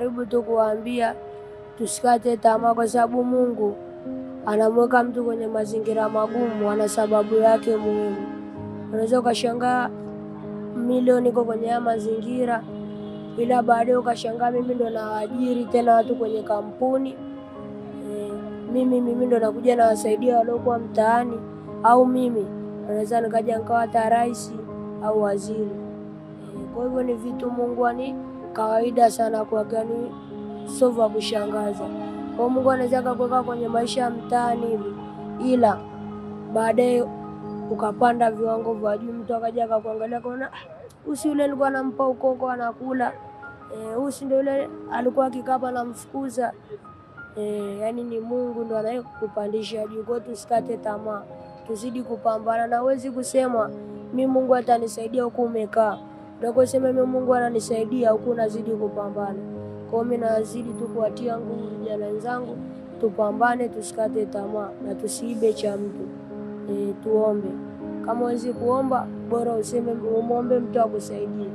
najaribu tu kuambia tusikate tamaa, kwa sababu Mungu anamweka mtu kwenye mazingira magumu, ana sababu yake muhimu. Unaweza ukashangaa milioni iko kwenye haya mazingira, ila baadaye ukashangaa mimi ndo nawaajiri tena watu kwenye kampuni. Mimi ndo nakuja na wasaidia waliokuwa mtaani, au mimi naweza nikaja nikawa hata rais au waziri. Kwa hivyo ni vitu Mungu ni kawaida sana kwa gani, sio vya kushangaza. Kwa Mungu anaweza kukuweka kwenye maisha ya mtaani hivi, ila baadaye ukapanda viwango vya juu, mtu akaja akakuangalia kaona usi yule alikuwa anampa ukoko anakula, usi ndio yule alikuwa akikapa na mfukuza. Yani ni Mungu ndo anayekupandisha juu. Kwa tusikate tamaa, tuzidi kupambana. Na huwezi kusema mimi Mungu atanisaidia huku umekaa. Ndio kusema mimi Mungu ananisaidia huku nazidi kupambana. Kwa mimi nazidi tu kuwatia nguvu vijana wenzangu, tupambane, tusikate tamaa na tusiibe cha mtu. Tuombe. Kama huwezi kuomba, bora useme muombe mtu akusaidie.